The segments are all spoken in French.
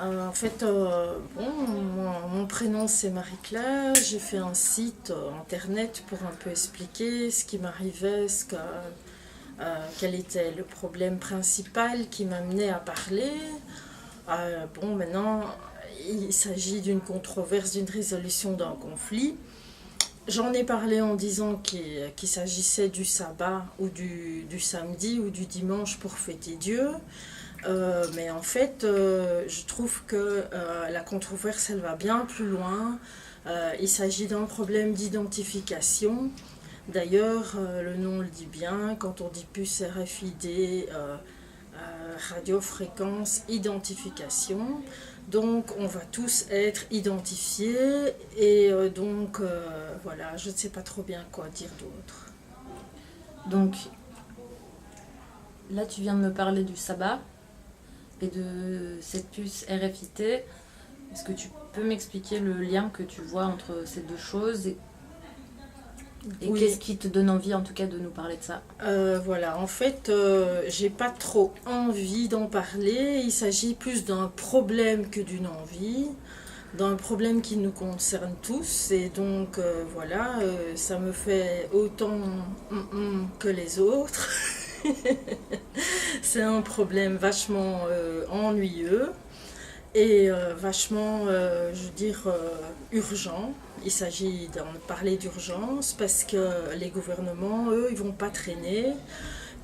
En fait, mon prénom c'est Marie-Claire. J'ai fait un site internet pour un peu expliquer ce qui m'arrivait, quel était le problème principal qui m'amenait à parler. Maintenant, il s'agit d'une controverse, d'une résolution d'un conflit. J'en ai parlé en disant qu'il s'agissait du sabbat ou du samedi ou du dimanche pour fêter Dieu. Mais en fait, je trouve que la controverse, elle va bien plus loin. Il s'agit d'un problème d'identification. D'ailleurs, le nom le dit bien, quand on dit puce RFID, radiofréquence, identification. Donc, on va tous être identifiés et voilà, je ne sais pas trop bien quoi dire d'autre. Donc là, tu viens de me parler du sabbat et de cette puce RFID. Est-ce que tu peux m'expliquer le lien que tu vois entre ces deux choses et Oui. qu'est-ce qui te donne envie en tout cas de nous parler de ça? Voilà, en fait, j'ai pas trop envie d'en parler. Il s'agit plus d'un problème que d'une envie, d'un problème qui nous concerne tous. Et donc, voilà, ça me fait autant que les autres. C'est un problème vachement ennuyeux et vachement, je veux dire, urgent. Il s'agit d'en parler d'urgence parce que les gouvernements, eux, ils vont pas traîner.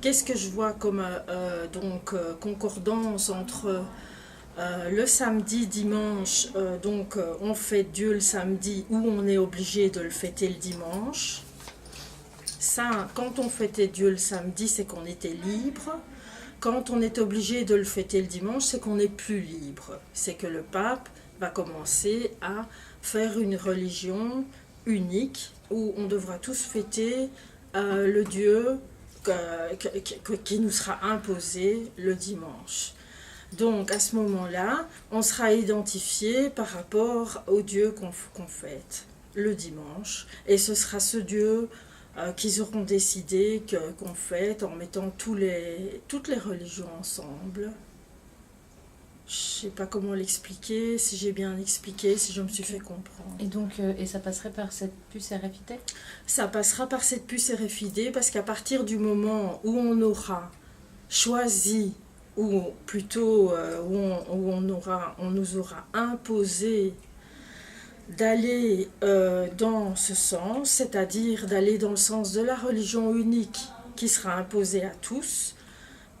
Qu'est-ce que je vois comme concordance entre le samedi, dimanche, on fête Dieu le samedi ou on est obligé de le fêter le dimanche. Ça, quand on fêtait Dieu le samedi, c'est qu'on était libre. Quand on est obligé de le fêter le dimanche, c'est qu'on n'est plus libre. C'est que le pape va commencer à faire une religion unique où on devra tous fêter le Dieu qui nous sera imposé le dimanche. Donc à ce moment-là, on sera identifié par rapport au Dieu qu'on fête le dimanche. Et ce sera ce Dieu qu'ils auront décidé qu'on fête en mettant toutes les religions ensemble. Je ne sais pas comment l'expliquer, si j'ai bien expliqué, si je me suis fait comprendre. Et donc, et ça passerait par cette puce RFID? Ça passera par cette puce RFID parce qu'à partir du moment où on aura choisi, ou plutôt où on nous aura imposé d'aller dans ce sens, c'est-à-dire d'aller dans le sens de la religion unique qui sera imposée à tous,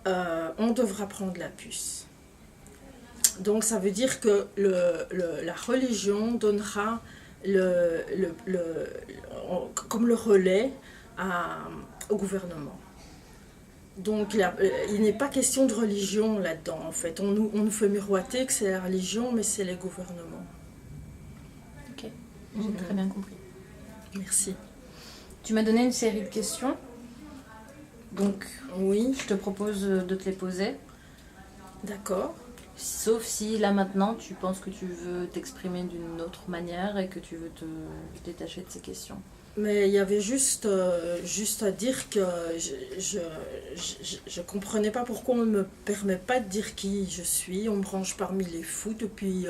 on devra prendre la puce. Donc ça veut dire que la religion donnera comme le relais au gouvernement. Donc il n'est pas question de religion là-dedans en fait. On nous fait miroiter que c'est la religion, mais c'est les gouvernements. Ok, j'ai très bien compris. Merci. Tu m'as donné une série de questions, donc oui, je te propose de te les poser. D'accord. Sauf si là maintenant tu penses que tu veux t'exprimer d'une autre manière et que tu veux te détacher de ces questions. Mais il y avait juste à dire que je comprenais pas pourquoi on ne me permet pas de dire qui je suis. On me range parmi les fous depuis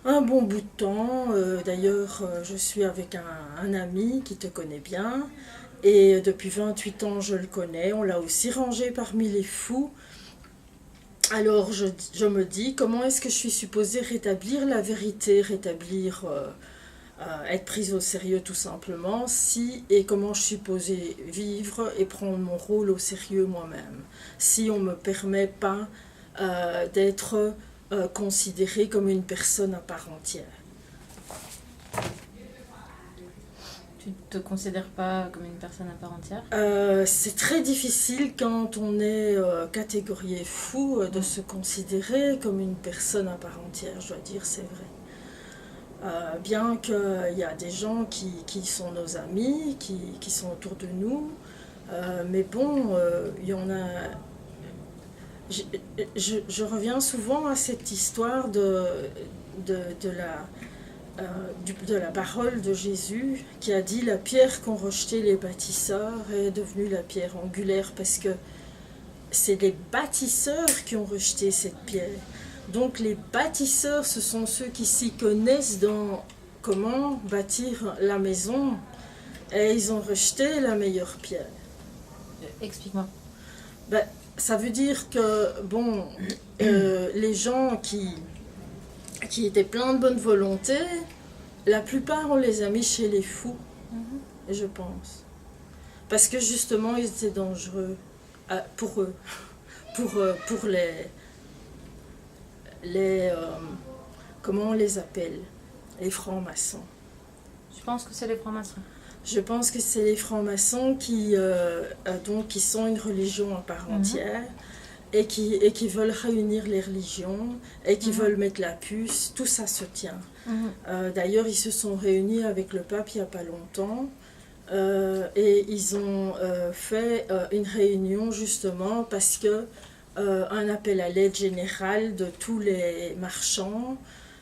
un bon bout de temps. D'ailleurs, je suis avec un ami qui te connaît bien. Et depuis 28 ans, je le connais. On l'a aussi rangé parmi les fous. Alors, je me dis, comment est-ce que je suis supposée rétablir la vérité, être prise au sérieux tout simplement, et comment je suis supposée vivre et prendre mon rôle au sérieux moi-même, si on ne me permet pas d'être considérée comme une personne à part entière. Tu te considères pas comme une personne à part entière? C'est très difficile quand on est catégorié fou de se considérer comme une personne à part entière, je dois dire, c'est vrai. Bien qu'il y a des gens qui sont nos amis, qui sont autour de nous, mais bon, il y en a... Je reviens souvent à cette histoire de la parole de Jésus qui a dit la pierre qu'ont rejetée les bâtisseurs est devenue la pierre angulaire parce que c'est les bâtisseurs qui ont rejeté cette pierre. Donc les bâtisseurs, ce sont ceux qui s'y connaissent dans comment bâtir la maison et ils ont rejeté la meilleure pierre. Explique-moi. Ben, ça veut dire que, bon, les gens qui étaient pleins de bonne volonté, la plupart, on les a mis chez les fous, je pense. Parce que justement, ils étaient dangereux pour eux, pour les comment on les appelle? Les francs-maçons. Je pense que c'est les francs-maçons. Je pense que c'est les francs-maçons qui sont une religion à part entière et qui veulent réunir les religions et qui veulent mettre la puce. Tout ça se tient. D'ailleurs, ils se sont réunis avec le pape il n'y a pas longtemps et ils ont fait une réunion justement parce que un appel à l'aide générale de tous les marchands,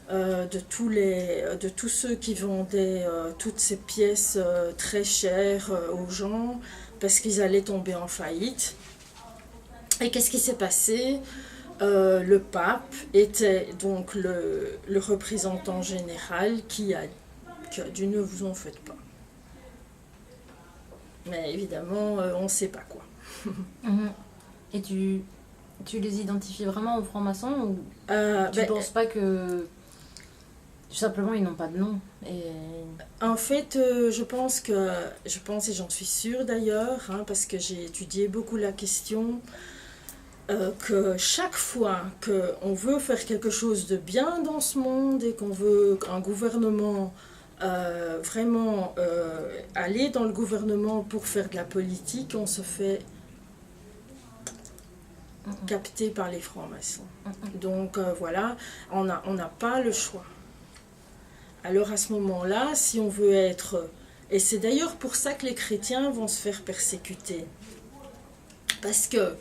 de tous ceux qui vendaient toutes ces pièces très chères aux gens parce qu'ils allaient tomber en faillite. Et qu'est-ce qui s'est passé? Le pape était donc le représentant général qui a dit ne vous en faites pas. Mais évidemment, on ne sait pas quoi. Et tu les identifies vraiment aux francs-maçons ou tu penses pas que tout simplement ils n'ont pas de nom En fait, je pense et j'en suis sûre d'ailleurs, parce que j'ai étudié beaucoup la question, que chaque fois qu'on veut faire quelque chose de bien dans ce monde et qu'on veut un gouvernement vraiment aller dans le gouvernement pour faire de la politique, on se fait capté par les francs-maçons. Donc voilà, on n'a pas le choix. Alors à ce moment-là, si on veut être... Et c'est d'ailleurs pour ça que les chrétiens vont se faire persécuter. Parce que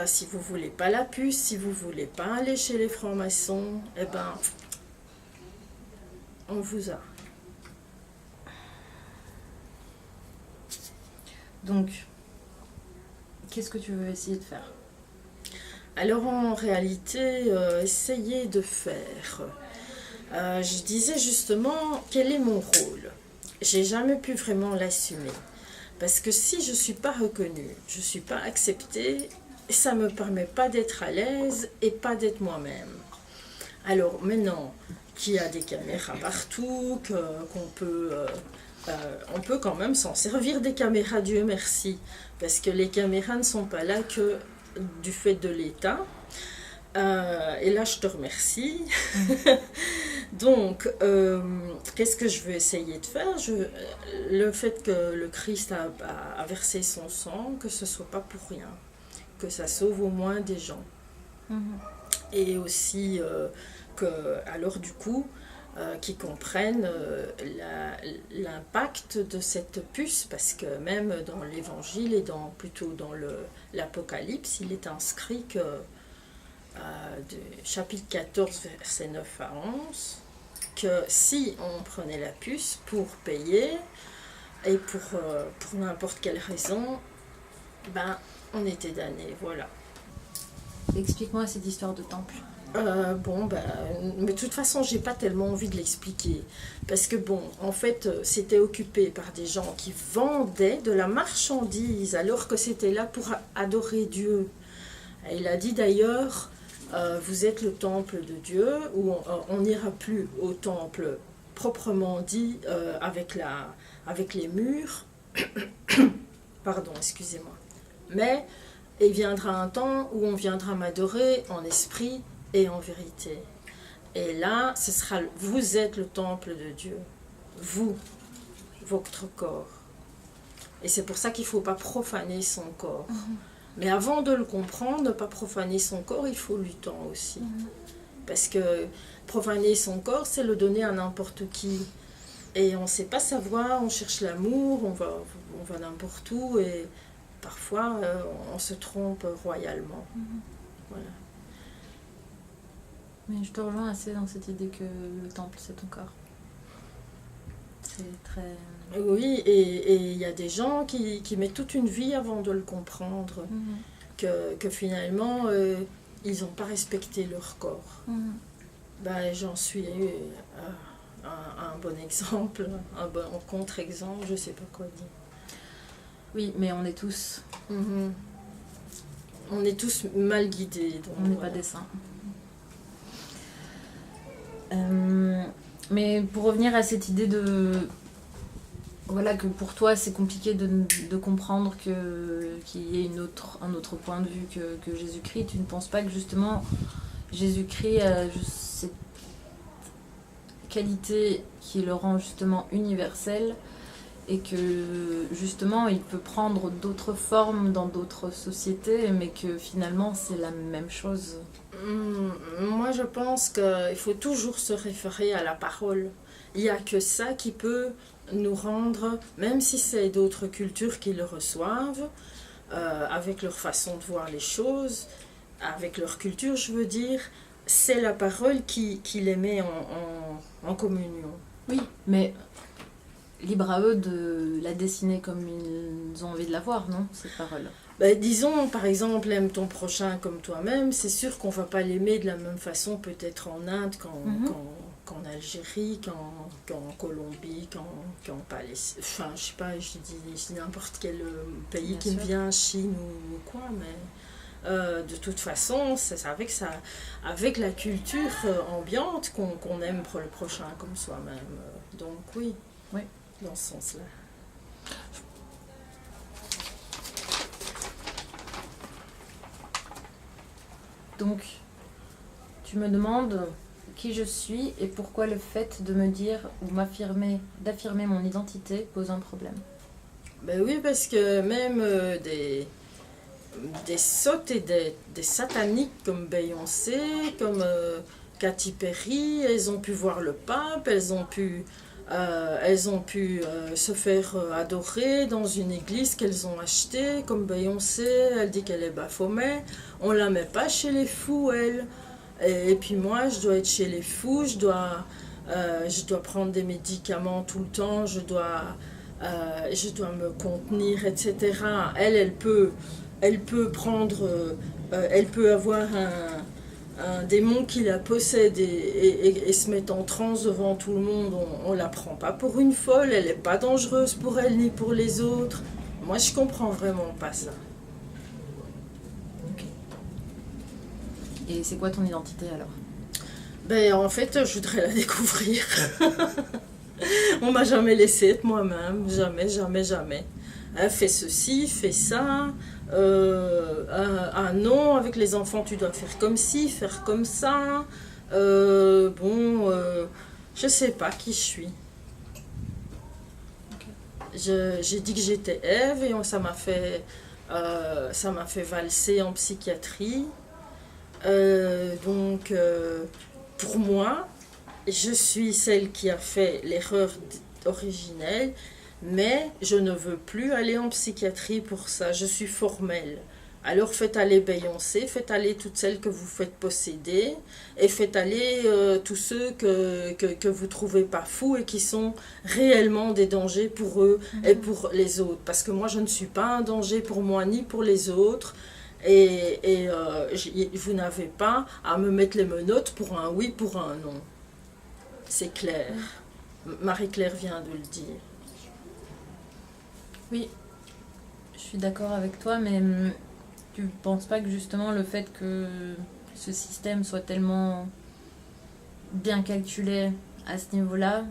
si vous ne voulez pas la puce, si vous ne voulez pas aller chez les francs-maçons, eh ben, on vous a. Donc, qu'est-ce que tu veux essayer de faire ? Alors en réalité, essayer de faire. Je disais justement, quel est mon rôle? J'ai jamais pu vraiment l'assumer. Parce que si je ne suis pas reconnue, je ne suis pas acceptée, ça ne me permet pas d'être à l'aise et pas d'être moi-même. Alors maintenant qu'il y a des caméras partout, on peut quand même s'en servir des caméras, Dieu merci. Parce que les caméras ne sont pas là que du fait de l'État. Et là, je te remercie. Donc, qu'est-ce que je veux essayer de faire? Le fait que le Christ a versé son sang, que ce ne soit pas pour rien, que ça sauve au moins des gens. Et aussi alors du coup, qu'ils comprennent l'impact de cette puce, parce que même dans l'Évangile et plutôt dans l'Apocalypse, il est inscrit que chapitre 14, versets 9 à 11, que si on prenait la puce pour payer, et pour n'importe quelle raison, ben, on était damné, voilà. Explique-moi cette histoire de temple. Mais de toute façon, j'ai pas tellement envie de l'expliquer. Parce que bon, en fait, c'était occupé par des gens qui vendaient de la marchandise, alors que c'était là pour adorer Dieu. Et il a dit d'ailleurs, vous êtes le temple de Dieu, où on n'ira plus au temple proprement dit, avec les murs. Pardon, excusez-moi. Mais il viendra un temps où on viendra m'adorer en esprit et en vérité. Et là, vous êtes le temple de Dieu. Vous, votre corps. Et c'est pour ça qu'il ne faut pas profaner son corps. Mais avant de le comprendre, ne pas profaner son corps, il faut du temps aussi. Parce que profaner son corps, c'est le donner à n'importe qui. Et on ne sait pas savoir, on cherche l'amour, on va n'importe où, et parfois on se trompe royalement. Voilà. Mais je te rejoins assez dans cette idée que le temple, c'est ton corps. C'est très... Oui, et il y a des gens qui mettent toute une vie avant de le comprendre. Que finalement, ils n'ont pas respecté leur corps. Ben, j'en suis un bon exemple, un bon contre-exemple, je ne sais pas quoi dire. Oui, mais on est tous... On est tous mal guidés. Donc, on n'est pas des saints. Mais pour revenir à cette idée de... Voilà, que pour toi c'est compliqué de comprendre qu'il y ait un autre point de vue que Jésus-Christ, tu ne penses pas que justement Jésus-Christ a cette qualité qui le rend justement universel et que justement il peut prendre d'autres formes dans d'autres sociétés, mais que finalement c'est la même chose? Moi je pense qu'il faut toujours se référer à la parole. Il n'y a que ça qui peut nous rendre, même si c'est d'autres cultures qui le reçoivent, avec leur façon de voir les choses, avec leur culture je veux dire, c'est la parole qui les met en communion. Oui, mais libre à eux de la dessiner comme ils ont envie de la voir, non, cette parole? Ben, disons, par exemple, aime ton prochain comme toi-même, c'est sûr qu'on ne va pas l'aimer de la même façon peut-être en Inde qu'en Algérie, qu'en Colombie, qu'en Palestine. Enfin, je sais pas, je dis n'importe quel pays Bien qui me sûr. vient, Chine ou quoi, mais de toute façon, c'est avec la culture ambiante qu'on aime le prochain comme soi-même. Donc oui, Oui. dans ce sens-là. Donc, tu me demandes qui je suis et pourquoi le fait de me dire ou d'affirmer mon identité pose un problème. Ben oui, parce que même des sottes et des sataniques comme Beyoncé, comme Katy Perry, elles ont pu voir le pape, elles ont pu se faire adorer dans une église qu'elles ont achetée, comme Beyoncé, elle dit qu'elle est Baphomet. On la met pas chez les fous, elle. Et puis moi, je dois être chez les fous, je dois prendre des médicaments tout le temps, je dois me contenir, etc. Elle peut prendre, elle peut avoir un démon qui la possède et se mettre en transe devant tout le monde. On la prend pas pour une folle, elle n'est pas dangereuse pour elle ni pour les autres. Moi, je comprends vraiment pas ça. Et c'est quoi ton identité alors? Ben, en fait, je voudrais la découvrir. On m'a jamais laissé être moi-même, jamais, jamais, jamais. Fais ceci, fais ça. Non, avec les enfants, tu dois faire comme ci, faire comme ça. Je sais pas qui je suis. J'ai dit que j'étais Ève et ça m'a fait valser en psychiatrie. Pour moi, je suis celle qui a fait l'erreur originelle, mais je ne veux plus aller en psychiatrie pour ça, je suis formelle. Alors faites aller Beyoncé, faites aller toutes celles que vous faites posséder, et faites aller tous ceux que vous ne trouvez pas fous et qui sont réellement des dangers pour eux et pour les autres. Parce que moi, je ne suis pas un danger pour moi ni pour les autres. Vous n'avez pas à me mettre les menottes pour un oui, pour un non. C'est clair. Marie-Claire vient de le dire. Oui, je suis d'accord avec toi, mais tu penses pas que justement le fait que ce système soit tellement bien calculé à ce niveau-là,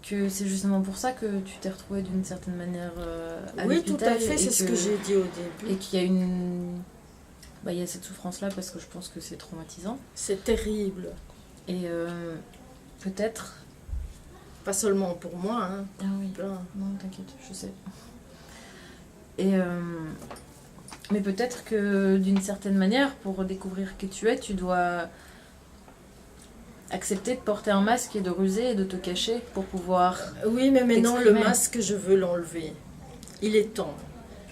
que c'est justement pour ça que tu t'es retrouvée d'une certaine manière à Oui, tout l'hôpital à fait, c'est ce que j'ai dit au début. et qu'il y a il y a cette souffrance-là parce que je pense que c'est traumatisant. C'est terrible. Et peut-être... Pas seulement pour moi, hein. Ah oui, Plein. non, t'inquiète, je sais. Et mais peut-être que d'une certaine manière, pour découvrir qui tu es, tu dois accepter de porter un masque et de ruser et de te cacher pour pouvoir... Oui, mais maintenant, le t'exprimer. masque, je veux l'enlever. Il est temps.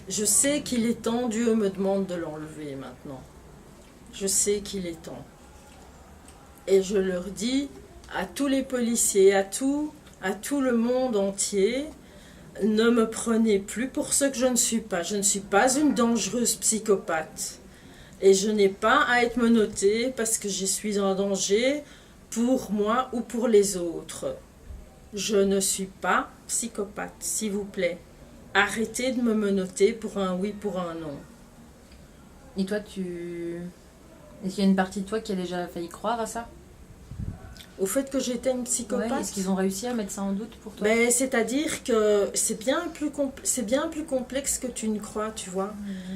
Je sais qu'il est temps, Dieu me demande de l'enlever maintenant. Je sais qu'il est temps. Et je leur dis à tous les policiers, à tout le monde entier, ne me prenez plus pour ce que je ne suis pas. Je ne suis pas une dangereuse psychopathe. Et je n'ai pas à être menottée parce que je suis en danger pour moi ou pour les autres. Je ne suis pas psychopathe, s'il vous plaît. Arrêtez de me menotter pour un oui, pour un non. Et toi, est-ce qu'il y a une partie de toi qui a déjà failli croire à ça? Au fait que j'étais une Ouais, psychopathe, est-ce qu'ils ont réussi à mettre ça en doute pour toi? ben, c'est-à-dire que c'est bien plus complexe que tu ne crois, tu vois.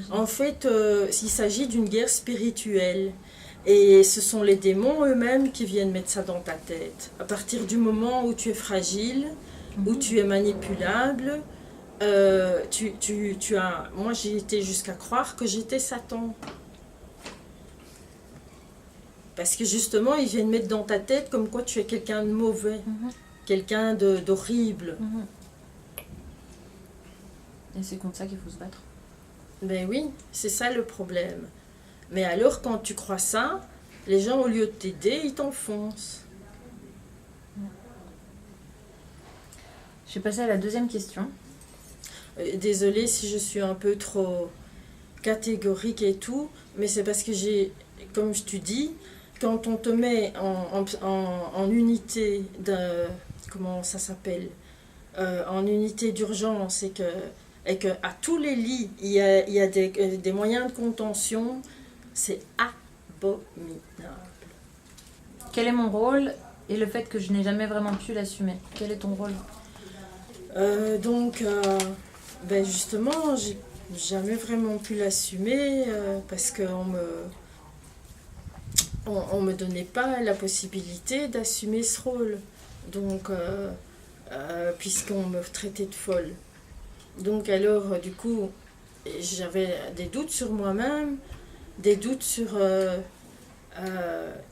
En fait, il s'agit d'une guerre spirituelle. Et ce sont les démons eux-mêmes qui viennent mettre ça dans ta tête. À partir du moment où tu es fragile, où tu es manipulable, moi j'ai été jusqu'à croire que j'étais Satan. Parce que justement, ils viennent mettre dans ta tête comme quoi tu es quelqu'un de mauvais, quelqu'un d'horrible. Et c'est contre ça qu'il faut se battre. Ben oui, c'est ça le problème. Mais alors, quand tu crois ça, les gens, au lieu de t'aider, ils t'enfoncent. Je vais passer à la deuxième question. Désolée si je suis un peu trop catégorique et tout, mais c'est parce que comme je te dis, quand on te met en unité de... Comment ça s'appelle, en unité d'urgence et que à tous les lits, il y a des moyens de contention, c'est abominable. Quel est mon rôle et le fait que je n'ai jamais vraiment pu l'assumer? Quel est ton rôle? Ben justement, j'ai jamais vraiment pu l'assumer parce qu'on me donnait pas la possibilité d'assumer ce rôle. Donc, puisqu'on me traitait de folle. Donc alors, du coup, j'avais des doutes sur moi-même, des doutes sur...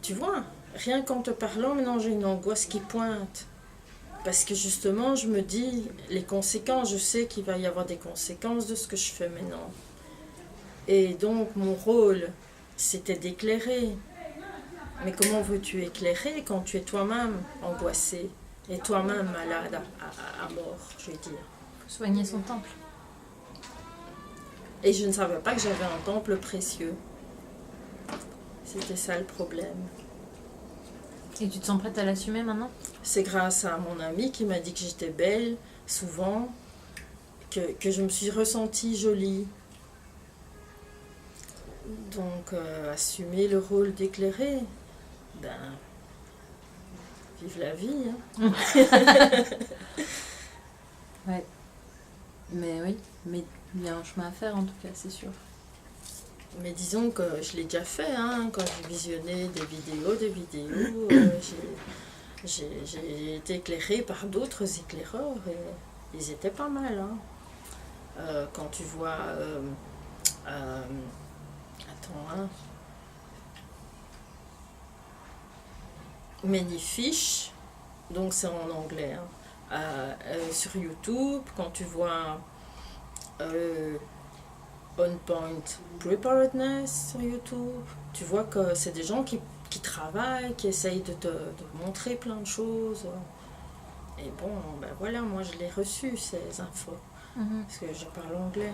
tu vois, rien qu'en te parlant, maintenant j'ai une angoisse qui pointe. Parce que justement, je me dis, les conséquences, je sais qu'il va y avoir des conséquences de ce que je fais maintenant. Et donc, mon rôle, c'était d'éclairer. Mais comment veux-tu éclairer quand tu es toi-même angoissé et toi-même malade à mort, je veux dire. Soigner son temple. Et je ne savais pas que j'avais un temple précieux. C'était ça le problème. Et tu te sens prête à l'assumer maintenant? C'est grâce à mon ami qui m'a dit que j'étais belle, souvent, que je me suis ressentie jolie. Donc, assumer le rôle d'éclairer, ben, vive la vie. Hein. Ouais. Mais oui, mais il y a un chemin à faire en tout cas, c'est sûr. Mais disons que je l'ai déjà fait, hein, quand j'ai visionné des vidéos, j'ai été éclairée par d'autres éclaireurs et ils étaient pas mal. Hein. Quand tu vois... attends, hein. Magnifiche, donc c'est en anglais, hein. Sur YouTube, quand tu vois On Point Preparedness sur YouTube, tu vois que c'est des gens qui travaillent, qui essayent de te montrer plein de choses. Et bon, ben voilà, moi je l'ai reçu ces infos, parce que je parle anglais.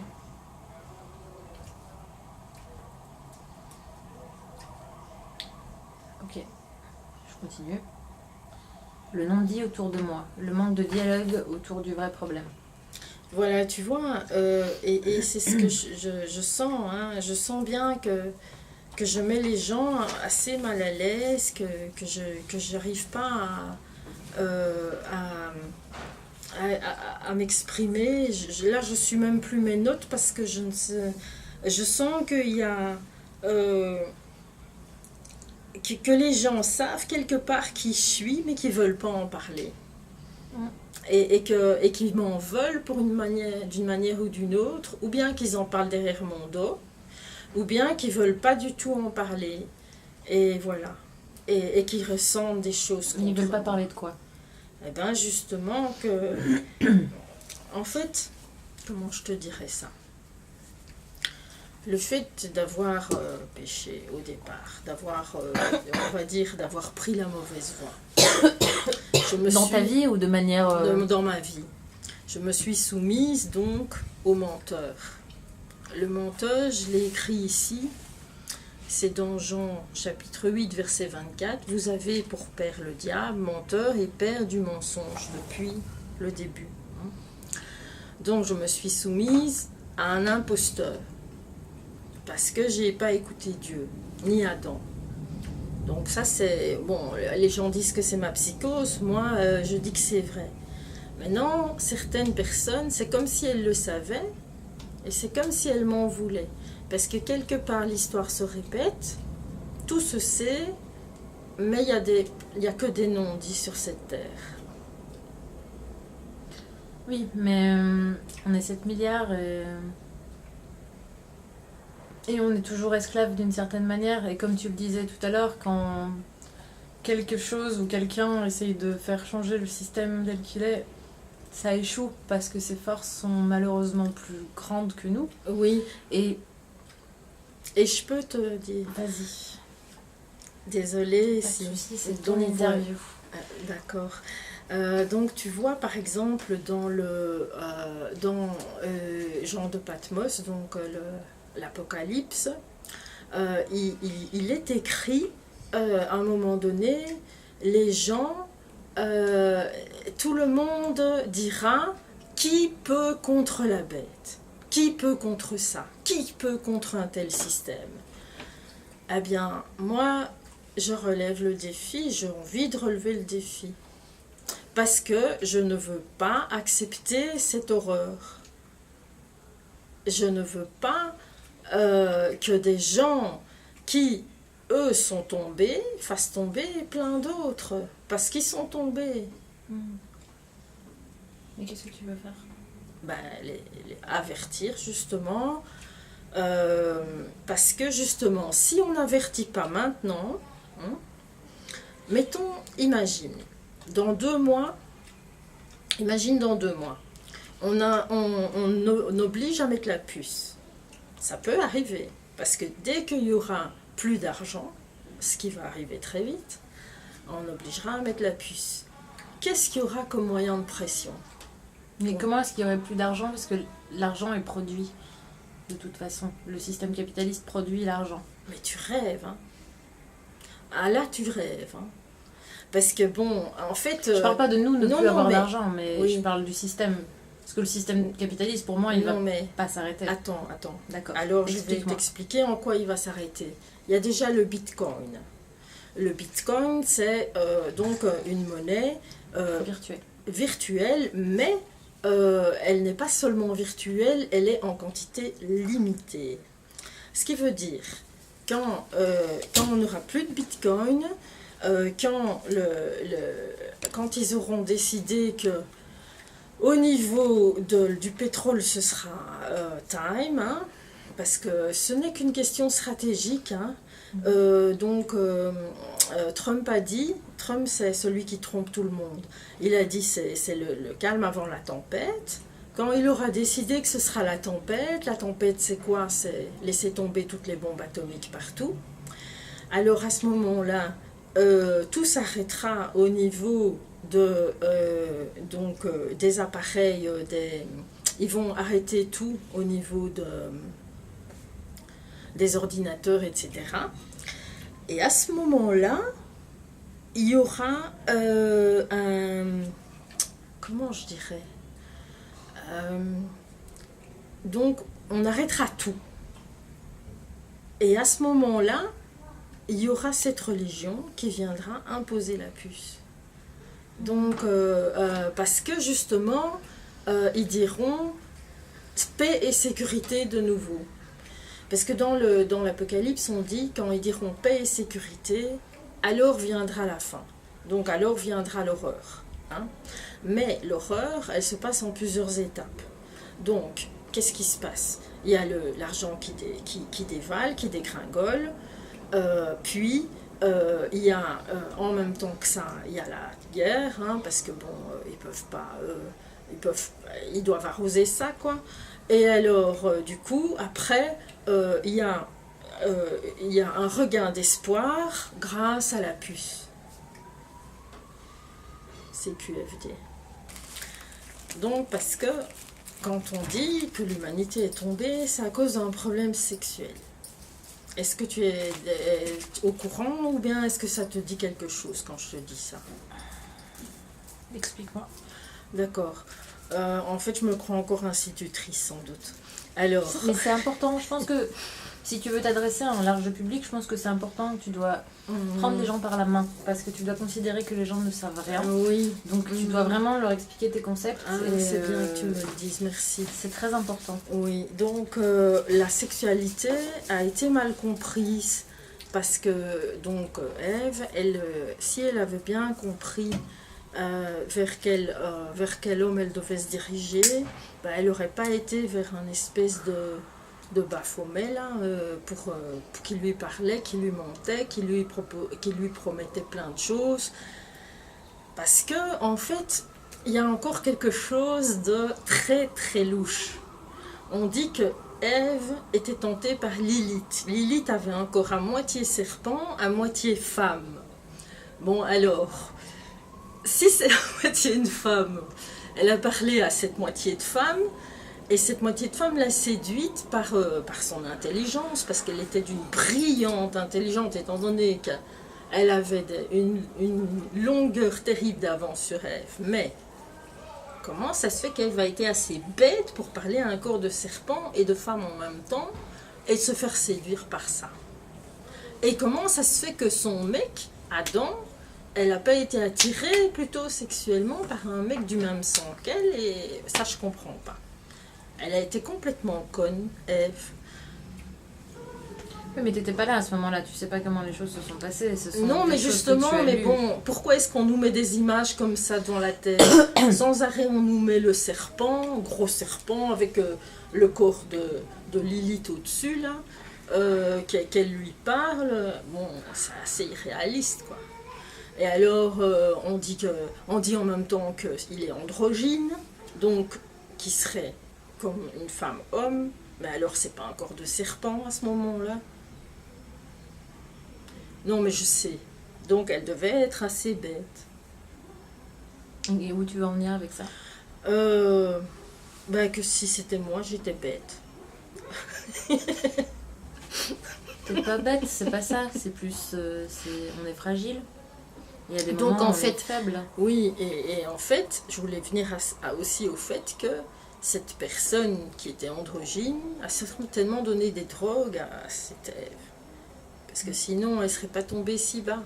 Ok, je continue. Le non-dit autour de moi, le manque de dialogue autour du vrai problème. Voilà, tu vois, et c'est ce que je sens, hein, je sens bien que je mets les gens assez mal à l'aise, que je n'arrive pas à m'exprimer. Là, je suis même plus mes notes parce que je sens qu'il y a... que les gens savent quelque part qui je suis, mais qui ne veulent pas en parler. Et qu'ils m'en veulent d'une manière ou d'une autre, ou bien qu'ils en parlent derrière mon dos, ou bien qu'ils ne veulent pas du tout en parler. Et voilà. Et qu'ils ressentent des choses contre moi. Ils ne veulent pas parler de quoi? Eh bien, justement, en fait, comment je te dirais ça? Le fait d'avoir péché au départ, d'avoir, on va dire, d'avoir pris la mauvaise voie. Dans ta vie ou de manière... Dans ma vie. Je me suis soumise donc au menteur. Le menteur, je l'ai écrit ici. c'est dans Jean chapitre 8, verset 24. Vous avez pour père le diable, menteur et père du mensonge depuis le début. Donc je me suis soumise à un imposteur parce que je n'ai pas écouté Dieu, ni Adam. Donc ça c'est... Bon, les gens disent que c'est ma psychose, moi je dis que c'est vrai. Maintenant, certaines personnes, c'est comme si elles le savaient et c'est comme si elles m'en voulaient. Parce que quelque part l'histoire se répète, tout se sait, mais il y a que des non-dits sur cette terre. Oui, mais on est 7 milliards et on est toujours esclave d'une certaine manière. Et comme tu le disais tout à l'heure, quand quelque chose ou quelqu'un essaye de faire changer le système tel qu'il est, ça échoue parce que ses forces sont malheureusement plus grandes que nous. Oui, Et et je peux te dire, vas-y, désolée pas de si... soucis, c'est ton Donc, interview. D'accord. Donc tu vois par exemple dans Jean de Patmos, donc l'Apocalypse, il est écrit à un moment donné, les gens, tout le monde dira qui peut contre la bête, qui peut contre ça, qui peut contre un tel système. Eh bien moi je relève le défi, j'ai envie de relever le défi. Parce que je ne veux pas accepter cette horreur. Je ne veux pas que des gens qui, eux, sont tombés, fassent tomber plein d'autres. Parce qu'ils sont tombés. Mais qu'est-ce que tu veux faire? Ben, les avertir, justement. Parce que, justement, si on n'avertit pas maintenant... mettons, imagine dans 2 mois, on oblige à mettre la puce. Ça peut arriver, parce que dès qu'il y aura plus d'argent, ce qui va arriver très vite, on obligera à mettre la puce. Qu'est-ce qu'il y aura comme moyen de pression? Mais comment est-ce qu'il y aurait plus d'argent? Parce que l'argent est produit, de toute façon. Le système capitaliste produit l'argent. Mais tu rêves, hein. Ah là, tu rêves, hein. Parce que bon, en fait... Je parle pas de nous ne non, plus non, avoir mais- d'argent, mais oui. je parle du système. Parce que le système capitaliste, pour moi, il non, va mais pas s'arrêter. attends. D'accord. Alors, je vais Explique-moi. t'expliquer en quoi il va s'arrêter. Il y a déjà le Bitcoin. Le Bitcoin, c'est donc une monnaie Virtuel. virtuelle, mais elle n'est pas seulement virtuelle, elle est en quantité limitée. Ce qui veut dire, quand on n'aura plus de Bitcoin, quand ils auront décidé que au niveau du pétrole, ce sera time, hein, parce que ce n'est qu'une question stratégique. Hein. Trump a dit, Trump c'est celui qui trompe tout le monde, il a dit c'est le calme avant la tempête. Quand il aura décidé que ce sera la tempête c'est quoi? C'est laisser tomber toutes les bombes atomiques partout. Alors à ce moment-là, tout s'arrêtera au niveau des appareils, ils vont arrêter tout au niveau des ordinateurs, etc. Et à ce moment-là, il y aura comment je dirais, donc on arrêtera tout. Et à ce moment-là, il y aura cette religion qui viendra imposer la puce. Donc, parce que justement, ils diront paix et sécurité de nouveau. Parce que dans l'Apocalypse, on dit, quand ils diront paix et sécurité, alors viendra la fin. Donc, alors viendra l'horreur. Hein. Mais l'horreur, elle se passe en plusieurs étapes. Donc, qu'est-ce qui se passe? Il y a l'argent qui dévale, qui dégringole. Puis, il y a, en même temps que ça, il y a la guerre, hein, parce que bon, ils peuvent pas, ils doivent arroser ça, quoi. Et alors, du coup, après, il y a un regain d'espoir grâce à la puce. CQFD. Donc, parce que quand on dit que l'humanité est tombée, c'est à cause d'un problème sexuel. Est-ce que tu es au courant ou bien est-ce que ça te dit quelque chose quand je te dis ça? Explique-moi. D'accord. En fait, je me crois encore institutrice sans doute. Alors, Mais c'est important, je pense que si tu veux t'adresser à un large public, je pense que c'est important que tu dois prendre les gens par la main. Parce que tu dois considérer que les gens ne savent rien. oui. Donc tu dois vraiment leur expliquer tes concepts. Ah, et, c'est bien que tu me le dises, merci. C'est très important. Oui, donc la sexualité a été mal comprise parce que donc Ève, si elle avait bien compris vers quel homme elle devait se diriger, bah, elle n'aurait pas été vers un espèce de Baphomet là, pour qui lui parlait, qui lui mentait, qui lui promettait plein de choses. Parce que en fait, il y a encore quelque chose de très très louche. On dit que Ève était tentée par Lilith. Lilith avait un corps à moitié serpent, à moitié femme. Bon alors, si c'est à moitié une femme, elle a parlé à cette moitié de femme, et cette moitié de femme l'a séduite par son intelligence, parce qu'elle était d'une brillante intelligence, étant donné qu'elle avait une longueur terrible d'avance sur Ève. Mais comment ça se fait qu'Ève a été assez bête pour parler à un corps de serpent et de femme en même temps et se faire séduire par ça? Et comment ça se fait que son mec, Adam, elle n'a pas été attirée plutôt sexuellement par un mec du même sang qu'elle? Et ça, je comprends pas. Elle a été complètement conne, Ève. Oui, mais t'étais pas là à ce moment-là, tu sais pas comment les choses se sont passées. Non, mais justement, mais bon, pourquoi est-ce qu'on nous met des images comme ça dans la tête? Sans arrêt, on nous met le serpent, gros serpent, avec le corps de Lilith au-dessus, là, qu'elle lui parle. Bon, c'est assez irréaliste, quoi. Et alors, on dit en même temps qu'il est androgyne, donc qui serait comme une femme-homme, mais alors c'est pas un corps de serpent à ce moment-là. Non, mais je sais. Donc, elle devait être assez bête. Et où tu veux en venir avec ça? Ben, que si c'était moi, j'étais bête. T'es pas bête, c'est pas ça. C'est plus... on est fragile. Il y a des Donc, moments en où fait, on est faible. Oui, et en fait, je voulais venir aussi au fait que cette personne qui était androgyne a certainement donné des drogues à cette Ève. Parce que sinon, elle ne serait pas tombée si bas.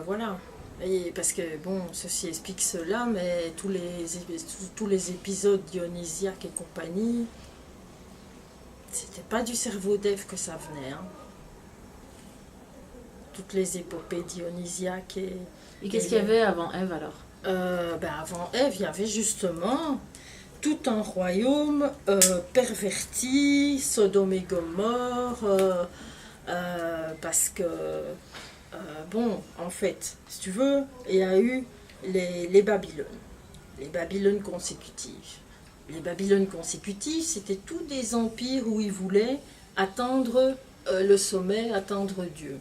Voilà. Et parce que, bon, ceci explique cela, mais tous les épisodes dionysiaques et compagnie, c'était pas du cerveau d'Ève que ça venait. Hein. Toutes les épopées dionysiaques Et qu'est-ce qu'il y avait avant Ève alors? Avant Ève, il y avait justement tout un royaume perverti, Sodome et Gomorre, parce que, en fait, si tu veux, il y a eu les Babylones, les Babylones consécutives. Les Babylones consécutives, c'était tous des empires où ils voulaient atteindre le sommet, atteindre Dieu.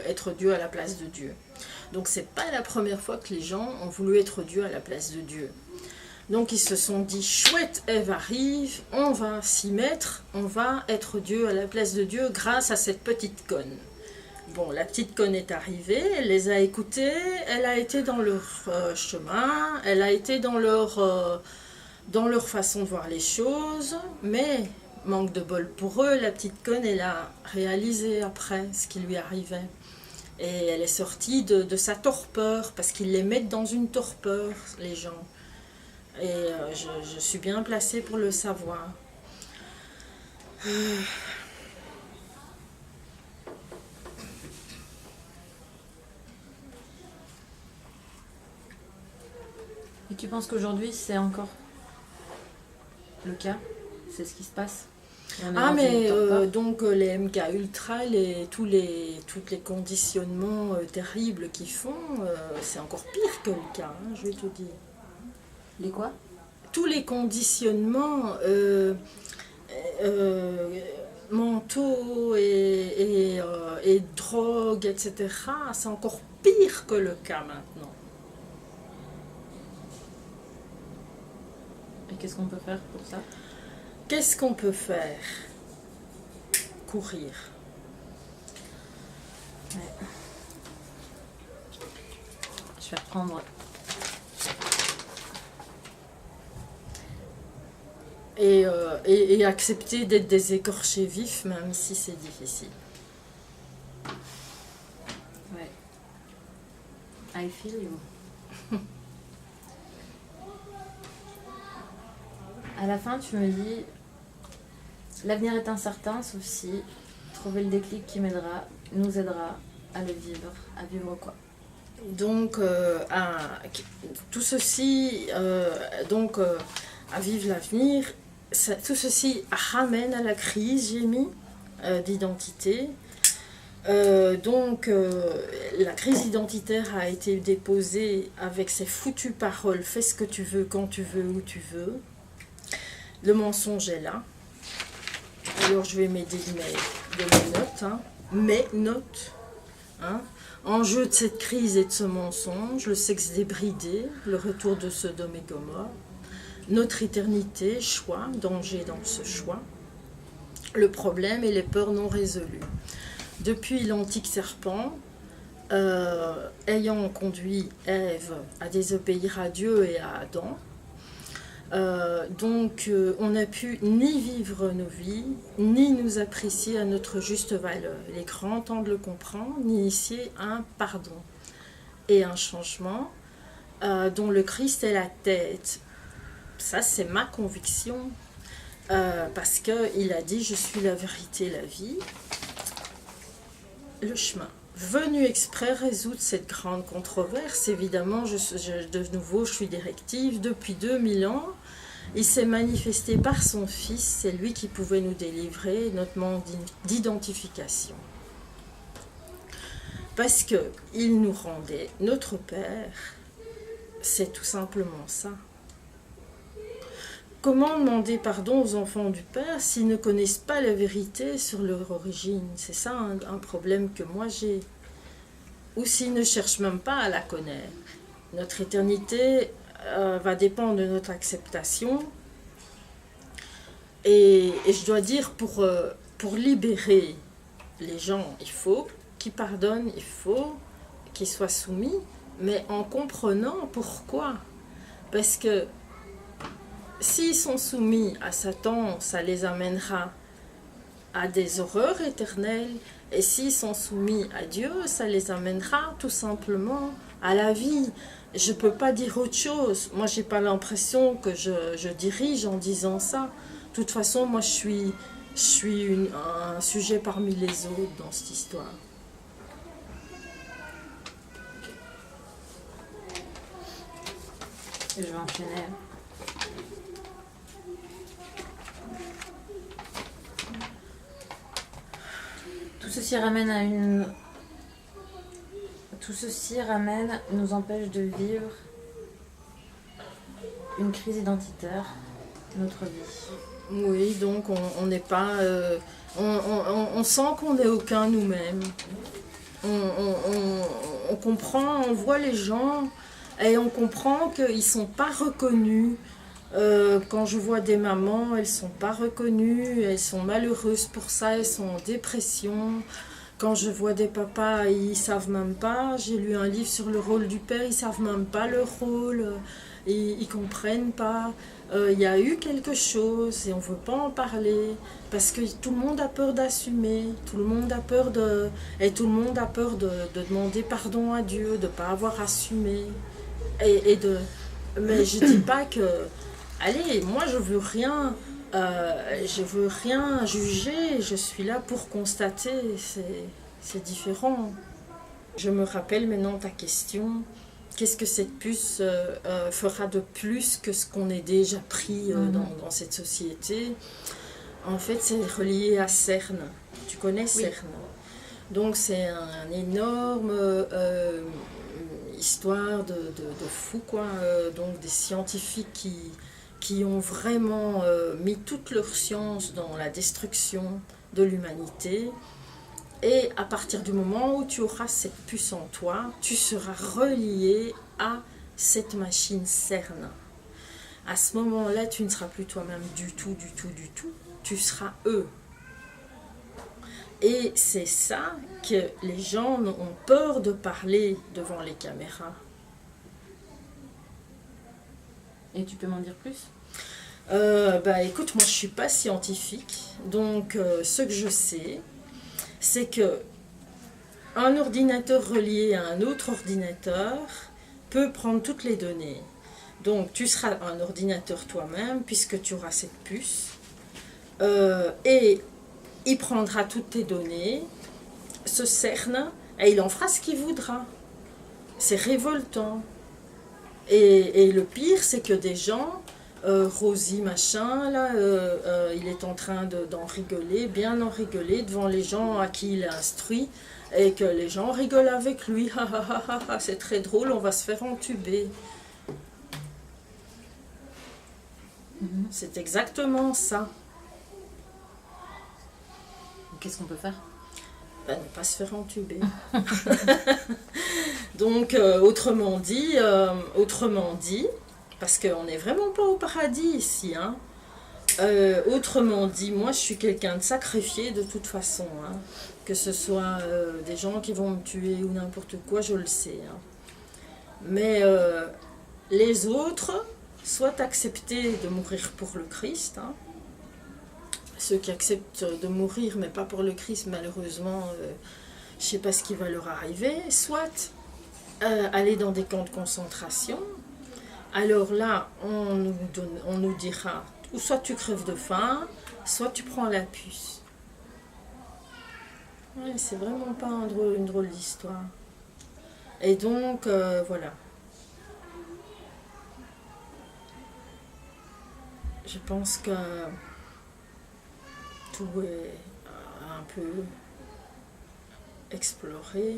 Être Dieu à la place de Dieu. Donc c'est pas la première fois que les gens ont voulu être Dieu à la place de Dieu. Donc ils se sont dit, chouette, Ève arrive, on va s'y mettre, on va être Dieu à la place de Dieu grâce à cette petite conne. Bon, la petite conne est arrivée, elle les a écoutés, elle a été dans leur chemin, elle a été dans leur façon de voir les choses, mais manque de bol pour eux, la petite conne, elle a réalisé après ce qui lui arrivait. Et elle est sortie de sa torpeur, parce qu'ils les mettent dans une torpeur, les gens. Et je suis bien placée pour le savoir. Et tu penses qu'aujourd'hui c'est encore le cas? C'est ce qui se passe? Donc les MK Ultra, tous les conditionnements terribles qu'ils font, c'est encore pire que le cas, hein, je vais te dire. Les quoi? Tous les conditionnements mentaux et drogue, etc., c'est encore pire que le cas maintenant. Et qu'est-ce qu'on peut faire pour ça? Qu'est-ce qu'on peut faire? Courir. Ouais. Je vais reprendre. Et accepter d'être des écorchés vifs, même si c'est difficile. Ouais. I feel you. À la fin, tu me dis, l'avenir est incertain, sauf si trouver le déclic qui nous aidera à le vivre. À vivre quoi? Donc, tout ceci, à vivre l'avenir, tout ceci ramène à la crise, j'ai mis, d'identité. La crise identitaire a été déposée avec ces foutues paroles, fais ce que tu veux, quand tu veux, où tu veux. Le mensonge est là. Alors je vais m'aider de mes notes, hein. Mes notes. Hein. Enjeu de cette crise et de ce mensonge, le sexe débridé, le retour de Sodome et Gomorrhe, notre éternité, choix, danger dans ce choix, le problème et les peurs non résolues. Depuis l'antique serpent, ayant conduit Ève à désobéir à Dieu et à Adam, on n'a pu ni vivre nos vies, ni nous apprécier à notre juste valeur. Il est grand temps de le comprendre, d'initier un pardon et un changement dont le Christ est la tête. Ça, c'est ma conviction, parce qu'il a dit « Je suis la vérité, la vie ». Le chemin. Venu exprès résoudre cette grande controverse, évidemment, de nouveau, je suis directive. Depuis 2000 ans, il s'est manifesté par son Fils, c'est lui qui pouvait nous délivrer notre manque d'identification. Parce qu'il nous rendait notre Père, c'est tout simplement ça. Comment demander pardon aux enfants du Père s'ils ne connaissent pas la vérité sur leur origine? C'est ça un problème que moi j'ai. Ou s'ils ne cherchent même pas à la connaître. Notre éternité va dépendre de notre acceptation. Et je dois dire, pour libérer les gens, il faut qu'ils pardonnent, il faut qu'ils soient soumis, mais en comprenant pourquoi. Parce que s'ils sont soumis à Satan, ça les amènera à des horreurs éternelles. Et s'ils sont soumis à Dieu, ça les amènera tout simplement à la vie. Je ne peux pas dire autre chose. Moi, je n'ai pas l'impression que je dirige en disant ça. De toute façon, moi, je suis un sujet parmi les autres dans cette histoire. Je vais enchaîner. Tout ceci nous empêche de vivre une crise identitaire, notre vie. Oui, donc on n'est pas... on sent qu'on n'est aucun nous-mêmes. On comprend, on voit les gens et on comprend qu'ils ne sont pas reconnus. Quand je vois des mamans, elles ne sont pas reconnues, elles sont malheureuses pour ça, elles sont en dépression. Quand je vois des papas, ils ne savent même pas. J'ai lu un livre sur le rôle du père, ils ne savent même pas leur rôle, ils ne comprennent pas. Il y a eu quelque chose et on ne veut pas en parler parce que tout le monde a peur d'assumer, tout le monde a peur de demander pardon à Dieu, de ne pas avoir assumé. Mais je ne dis pas que... Allez, moi je veux rien juger, je suis là pour constater, c'est différent. Je me rappelle maintenant ta question, qu'est-ce que cette puce fera de plus que ce qu'on ait déjà pris dans cette société? En fait, c'est relié à CERN. Tu connais CERN? Oui. Donc c'est un énorme histoire de fou, quoi. Donc des scientifiques qui ont vraiment mis toute leur science dans la destruction de l'humanité. Et à partir du moment où tu auras cette puce en toi, tu seras relié à cette machine CERN. à ce moment-là, tu ne seras plus toi-même du tout, du tout, du tout. Tu seras eux. Et c'est ça que les gens ont peur de parler devant les caméras. Et tu peux m'en dire plus? Écoute, moi je suis pas scientifique, donc ce que je sais, c'est que un ordinateur relié à un autre ordinateur peut prendre toutes les données. Donc tu seras un ordinateur toi-même puisque tu auras cette puce et il prendra toutes tes données, se cerne et il en fera ce qu'il voudra. C'est révoltant. Et le pire, c'est que des gens, Rosie machin, là, il est en train d'en rigoler, bien en rigoler devant les gens à qui il est instruit, et que les gens rigolent avec lui. C'est très drôle, on va se faire entuber. C'est exactement ça. Qu'est-ce qu'on peut faire? Ne pas se faire entuber. Donc, autrement dit, parce qu'on n'est vraiment pas au paradis ici, hein. Autrement dit, moi je suis quelqu'un de sacrifié de toute façon, hein. Que ce soit des gens qui vont me tuer ou n'importe quoi, je le sais, hein. Mais les autres, soit accepter de mourir pour le Christ, hein. Ceux qui acceptent de mourir mais pas pour le Christ, malheureusement, je ne sais pas ce qui va leur arriver, soit aller dans des camps de concentration. Alors là, on nous dira, ou soit tu crèves de faim, soit tu prends la puce. Ouais, c'est vraiment pas une drôle d'histoire. Et donc, voilà. Je pense que tout est un peu exploré.